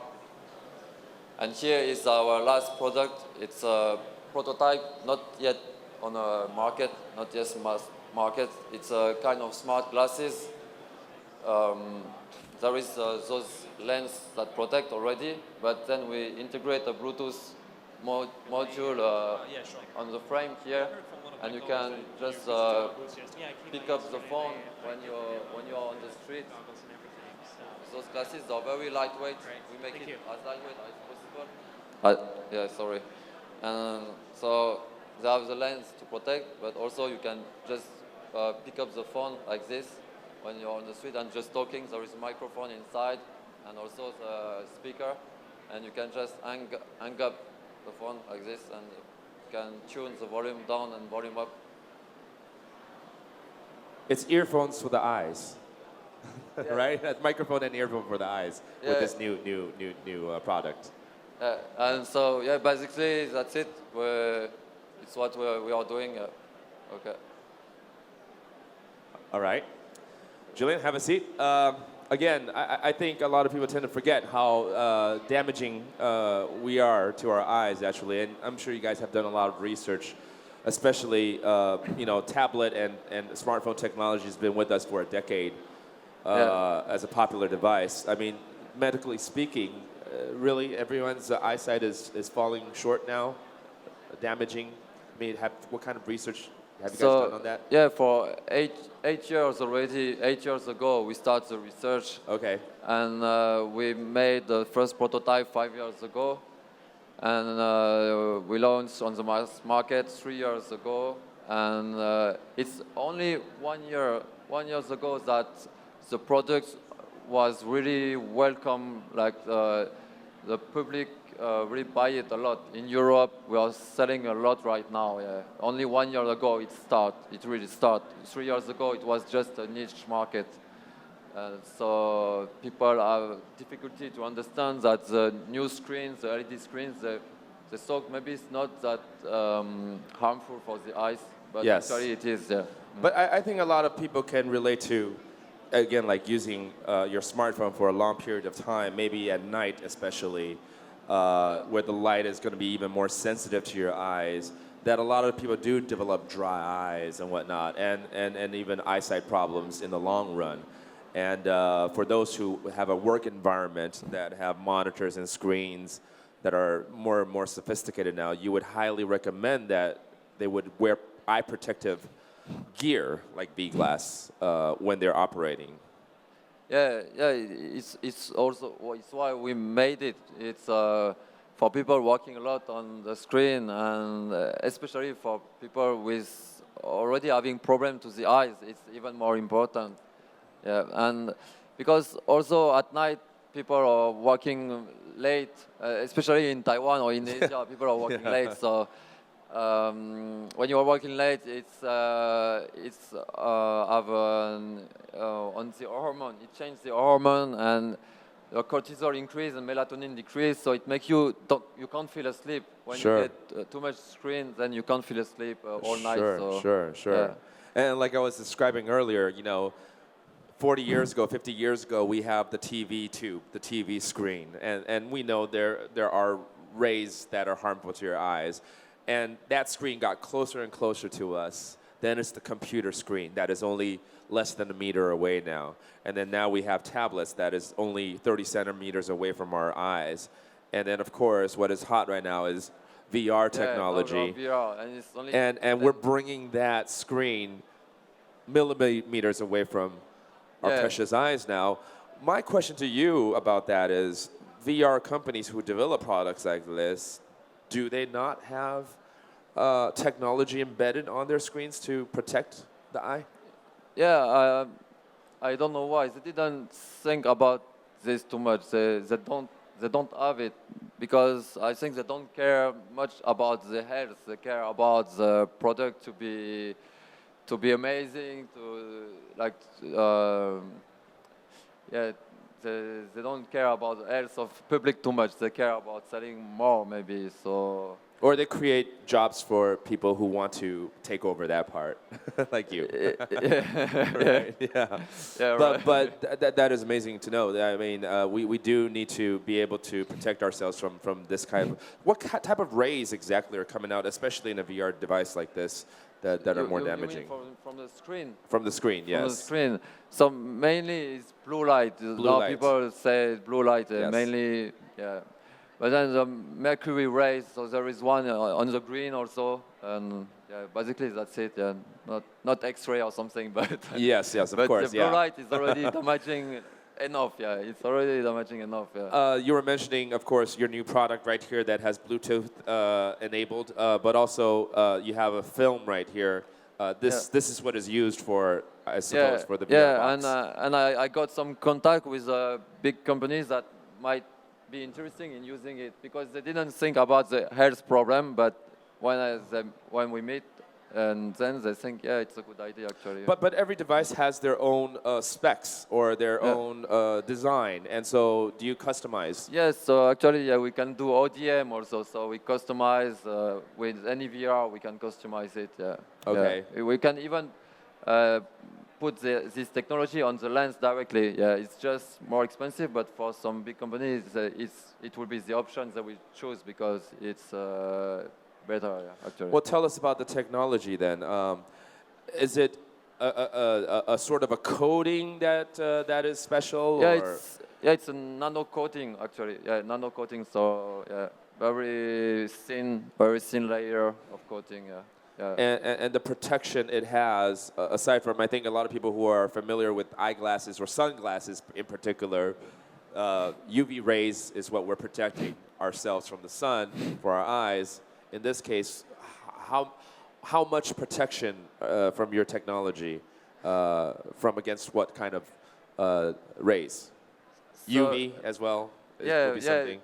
And here is our last product. It's a prototype, not yet on a market, not yet mass market. It's a kind of smart glasses. There is those lenses that protect already, but then we integrate a Bluetooth module on the frame here, and you can just pick up the phone when you're on the street. Those glasses are very lightweight. We make it as lightweight as possible. Yeah, sorry. And so they have the lens to protect, but also you can just pick up the phone like this when you're on the street and just talking. There is a microphone inside and also the speaker, and you can just hang up the phone like this, and you can tune the volume down and volume up. It's earphones for the eyes, right? A microphone and earphone for the eyes with this new product. And so, yeah, basically that's it. It's what we are doing. Okay. All right. Julian, have a seat. Again, I think a lot of people tend to forget how damaging we are to our eyes, actually. And I'm sure you guys have done a lot of research, especially, tablet and smartphone technology has been with us for a decade as a popular device. I mean, medically speaking, really everyone's eyesight is falling short now, damaging. I mean, what kind of research have you guys done on that? Yeah, for 8 years already, 8 years ago, we started the research. Okay. And we made the first prototype 5 years ago. And we launched on the mass market 3 years ago. And it's only 1 year ago that the product was really welcome, like the public really buy it a lot. In Europe, we are selling a lot right now. Yeah. Only 1 year ago it really started. 3 years ago it was just a niche market. So people have difficulty to understand that the new screens, the LED screens, the stock maybe it's not that harmful for the eyes, but actually it is. Yeah. But I think a lot of people can relate to, again, like using your smartphone for a long period of time, maybe at night especially, where the light is going to be even more sensitive to your eyes, that a lot of people do develop dry eyes and whatnot, and even eyesight problems in the long run. And for those who have a work environment that have monitors and screens that are more and more sophisticated now, you would highly recommend that they would wear eye protective gear like VGLASS when they're operating. Yeah, it's also it's why we made it. It's for people working a lot on the screen, and especially for people with already having problem to the eyes, it's even more important. Yeah, and because also at night people are working late, especially in Taiwan or in Asia, people are working late. So when you are working late, it's have on the hormone. It changes the hormone, and your cortisol increase and melatonin decrease. So it makes you can't feel asleep when you get too much screen. Then you can't feel asleep all night. So, Sure. Yeah. And like I was describing earlier, 40 years ago, 50 years ago, we have the TV tube, the TV screen, and we know there are rays that are harmful to your eyes. And that screen got closer and closer to us. Then it's the computer screen that is only less than a meter away now. And then now we have tablets that is only 30 centimeters away from our eyes. And then, of course, what is hot right now is VR technology. VR, and it's only and we're bringing that screen millimeters away from our precious eyes now. My question to you about that is, VR companies who develop products like this, do they not have technology embedded on their screens to protect the eye? Yeah, I don't know why. They didn't think about this too much. They don't have it because I think they don't care much about the health. They care about the product to be amazing, they don't care about the health of public too much. They care about selling more, maybe. So. Or they create jobs for people who want to take over that part, like you. Right? Yeah. But that is amazing to know. I mean, we do need to be able to protect ourselves from this kind of. What type of rays exactly are coming out, especially in a VR device like this, that are more damaging? You mean from the screen? From the screen, yes. From the screen. So mainly it's blue light. Now people say blue light, mainly, yeah. But then the mercury rays, so there is one on the green also, and basically that's it. Yeah, not X-ray or something, but yes, of course. But the blue light is already damaging enough. Yeah, it's already damaging enough. Yeah. You were mentioning, of course, your new product right here that has Bluetooth enabled, but also you have a film right here. This is what is used for, I suppose, for the VR box. And I got some contact with big companies that might be interesting in using it because they didn't think about the health problem, but when we meet, and then they think, yeah, it's a good idea actually. But every device has their own specs or their own design, and so do you customize? Yes, so actually, yeah, we can do ODM also. So we customize with any VR, we can customize it. Yeah. Okay. Yeah. We can even put this technology on the lens directly. Yeah, it's just more expensive, but for some big companies, it will be the option that we choose because it's better, yeah, actually. Well, tell us about the technology then. Is it a sort of a coating that is special? Yeah, or? it's a nano coating actually. Yeah, nano coating. So yeah, very thin layer of coating. Yeah. Yeah. And the protection it has, aside from, I think a lot of people who are familiar with eyeglasses or sunglasses in particular, UV rays is what we're protecting ourselves from the sun for our eyes. In this case, how much protection from your technology from against what kind of rays? So UV as well? Yeah, yeah.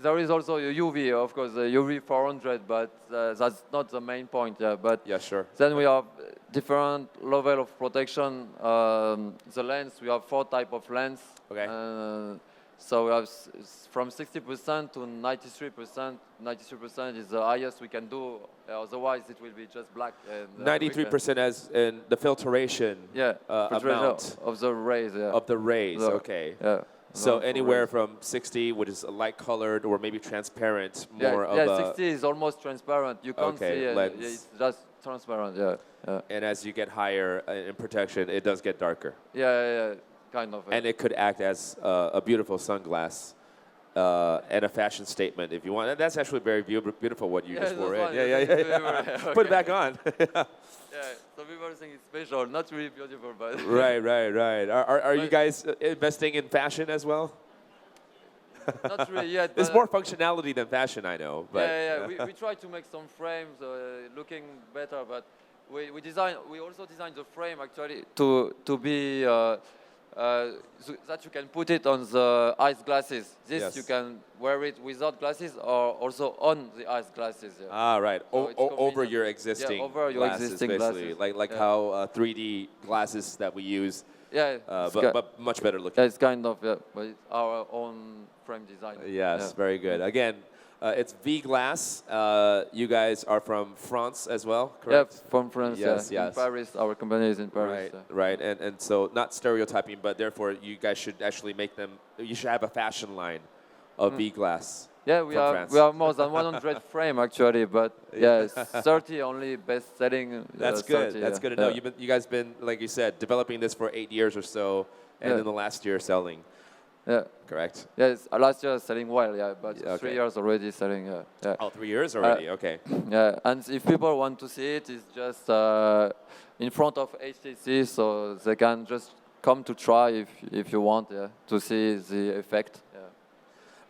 There is also a UV, of course, the UV 400, but that's not the main point. Yeah, but yeah, sure. Then we have different level of protection. The lens, we have 4 types of lens. Okay. So we have from 60% to 93%. 93% is the highest we can do. Otherwise, it will be just black. 93% as in the filtration. Yeah. Amount of the rays. Yeah. Of the rays. Okay. Yeah. So anywhere from 60, which is light colored or maybe transparent, more of a 60 is almost transparent. You can't see it. Lens. It's just transparent. Yeah. And as you get higher in protection, it does get darker. Yeah. Kind of. And it could act as a beautiful sunglass and a fashion statement if you want. And that's actually very beautiful what you just wore in. Yeah. Put it back on. Yeah, some people think it's special, not really beautiful, but... Right. Are you guys investing in fashion as well? Not really yet. There's more functionality than fashion, I know. But yeah. We try to make some frames looking better, but we also designed the frame actually to be so that you can put it on the eyes glasses. This you can wear it without glasses or also on the eyes glasses. Yeah. Ah, right. So over your existing glasses, basically. Like how 3D glasses that we use. Yeah. But much better looking. Yeah, it's kind of, but it's our own frame design. Yes, very good. Again, it's VGLASS. You guys are from France as well, correct? Yeah, from France. Yes. In Paris, our company is in Paris. Right. And so not stereotyping, but therefore you guys should actually make them. You should have a fashion line of VGLASS. Yeah, we have more than 100 frame actually, but 30 only best selling. That's good. That's good to know. You guys been, like you said, developing this for 8 years or so, and in the last year selling. Yeah. Correct? Yes, last year selling well, but 3 years already selling. Oh, 3 years already, okay. Yeah, and if people want to see it, it's just in front of HTC, so they can just come to try if you want, to see the effect.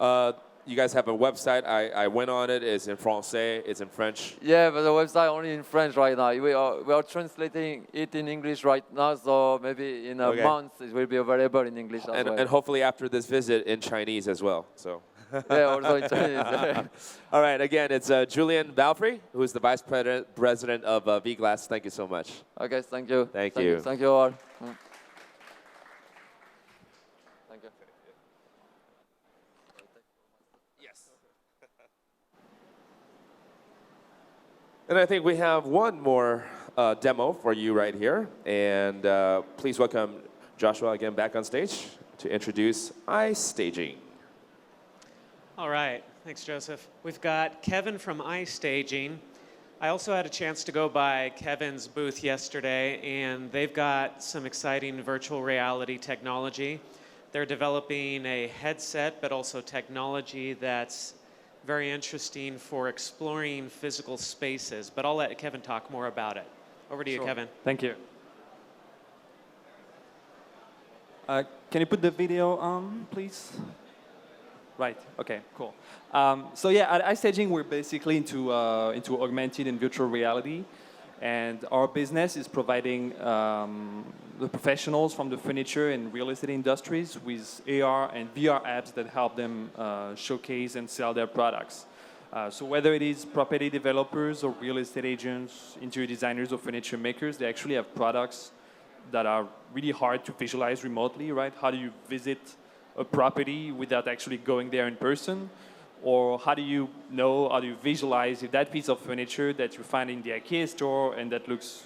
Yeah. You guys have a website. I went on it. It's in Francais. It's in French. Yeah, but the website only in French right now. We are translating it in English right now, so maybe in a month it will be available in English as well. And hopefully after this visit in Chinese as well. So. Yeah, also in Chinese. All right. Again, it's Julian Valfrey, who is the vice president of VGLASS. Thank you so much. Okay. Thank you. Thank you. Thank you all. And I think we have one more demo for you right here. And please welcome Joshua again back on stage to introduce ISTAGING. All right. Thanks, Joseph. We've got Kevin from ISTAGING. I also had a chance to go by Kevin's booth yesterday, and they've got some exciting virtual reality technology. They're developing a headset, but also technology that's very interesting for exploring physical spaces, but I'll let Kevin talk more about it. Over to you, Kevin. Thank you. Can you put the video on, please? Right, okay, cool. So yeah, at ISTAGING, we're basically into augmented and virtual reality. And our business is providing the professionals from the furniture and real estate industries with AR and VR apps that help them showcase and sell their products. So whether it is property developers or real estate agents, interior designers or furniture makers, they actually have products that are really hard to visualize remotely, right? How do you visit a property without actually going there in person? Or how do you visualize if that piece of furniture that you find in the IKEA store and that looks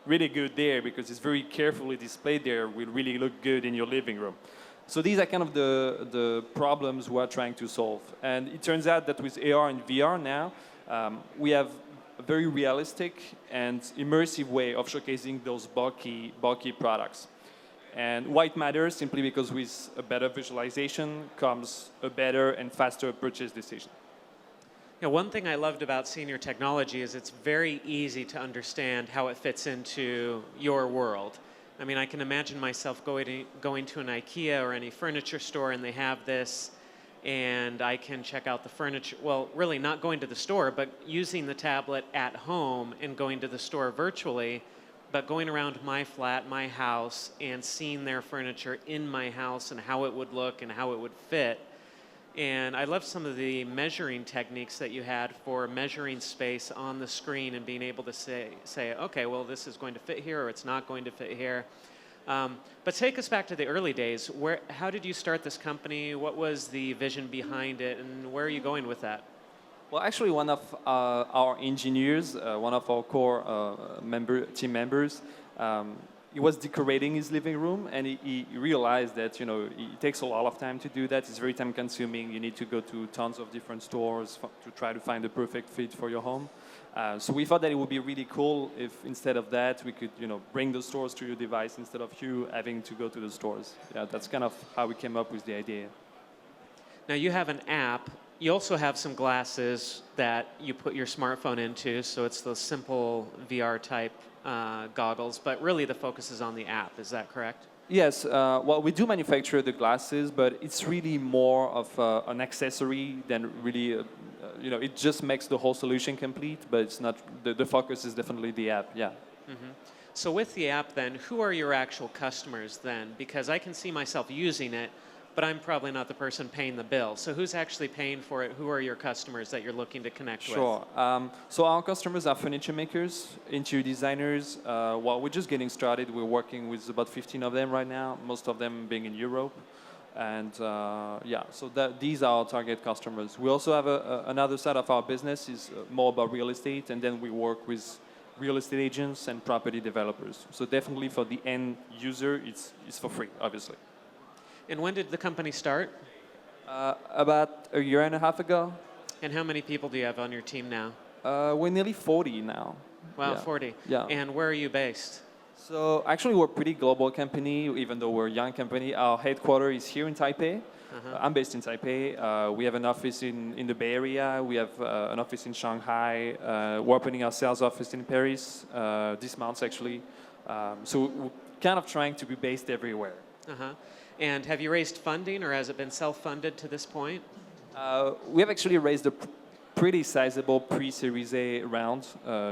really good there because it's very carefully displayed there will really look good in your living room? So these are kind of the problems we're trying to solve. And it turns out that with AR and VR now, we have a very realistic and immersive way of showcasing those bulky products. And why it matters? Simply because with a better visualization comes a better and faster purchase decision. Yeah, one thing I loved about seeing your technology is it's very easy to understand how it fits into your world. I mean, I can imagine myself going to an IKEA or any furniture store and they have this, and I can check out the furniture. Well, really not going to the store, but using the tablet at home and going to the store virtually, but going around my flat, my house, and seeing their furniture in my house and how it would look and how it would fit. And I love some of the measuring techniques that you had for measuring space on the screen and being able to say, okay, well, this is going to fit here or it's not going to fit here. But take us back to the early days. How did you start this company? What was the vision behind it? And where are you going with that? Well, actually, one of our engineers, one of our core team members, he was decorating his living room, and he realized that it takes a lot of time to do that. It's very time consuming. You need to go to tons of different stores to try to find the perfect fit for your home. So we thought that it would be really cool if instead of that we could bring the stores to your device instead of you having to go to the stores. Yeah, that's kind of how we came up with the idea. Now you have an app. You also have some glasses that you put your smartphone into, so it's those simple VR type goggles, but really the focus is on the app. Is that correct? Yes. Well, we do manufacture the glasses, but it's really more of an accessory than really, it just makes the whole solution complete, but it's not, the focus is definitely the app, yeah. Mm-hmm. So with the app then, who are your actual customers then? Because I can see myself using it, but I'm probably not the person paying the bill. So who's actually paying for it? Who are your customers that you're looking to connect with? Sure. So our customers are furniture makers, interior designers. While we're just getting started, we're working with about 15 of them right now, most of them being in Europe. And so these are our target customers. We also have another side of our business is more about real estate, and then we work with real estate agents and property developers. So definitely for the end user, it's for free, obviously. And when did the company start? About a year and a half ago. And how many people do you have on your team now? We're nearly 40 now. Wow, yeah. 40. Yeah. And where are you based? So actually we're a pretty global company, even though we're a young company. Our headquarters is here in Taipei. I'm based in Taipei. We have an office in the Bay Area. We have an office in Shanghai. We're opening our sales office in Paris this month, actually. So we're kind of trying to be based everywhere. And have you raised funding, or has it been self-funded to this point? We have actually raised a pretty sizable pre-Series A round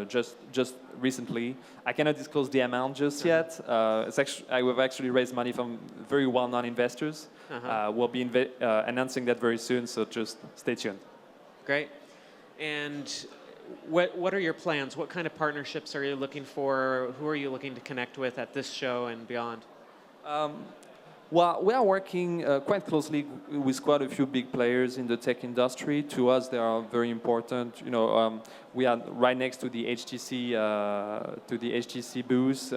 just recently. I cannot disclose the amount just yet. We've actually raised money from very well-known investors. We'll be announcing that very soon, so just stay tuned. Great. And what are your plans? What kind of partnerships are you looking for? Who are you looking to connect with at this show and beyond? Well, we are working quite closely with quite a few big players in the tech industry. To us, they are very important. We are right next to the HTC booth.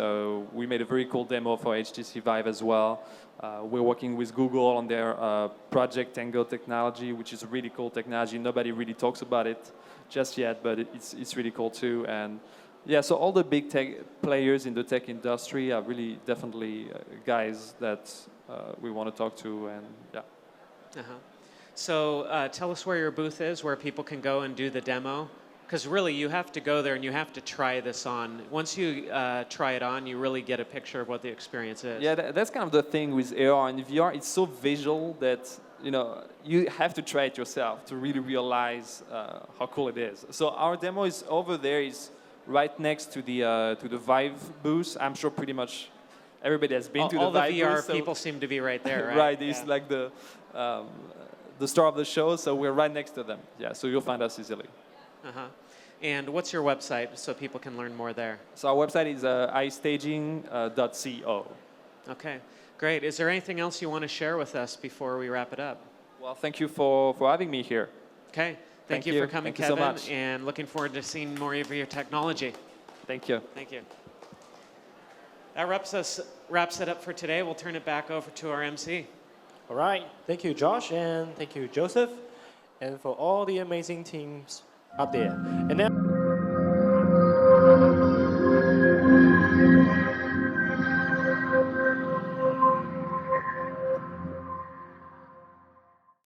We made a very cool demo for HTC Vive as well. We're working with Google on their Project Tango technology, which is a really cool technology. Nobody really talks about it just yet, but it's really cool too. And yeah, so all the big tech players in the tech industry are really definitely guys that we want to talk to, and yeah. So tell us where your booth is, where people can go and do the demo. Because really, you have to go there and you have to try this on. Once you try it on, you really get a picture of what the experience is. Yeah, that's kind of the thing with AR and VR. It's so visual that you have to try it yourself to really realize how cool it is. So our demo is over there. Is right next to the Vive booth. I'm sure pretty much everybody has been to the Vive booth. All the VR people seem to be right there, right? Right. It's like the star of the show, so we're right next to them. Yeah, so you'll find us easily. Uh-huh. And what's your website so people can learn more there? So our website is istaging.co. Okay, great. Is there anything else you want to share with us before we wrap it up? Well, thank you for having me here. Okay, thank you for coming, Kevin, Kevin, so much. and looking forward to seeing more of your technology. Thank you. Thank you. That wraps it up for today. We'll turn it back over to our MC. All right. Thank you, Josh, and thank you, Joseph, and for all the amazing teams up there. And now.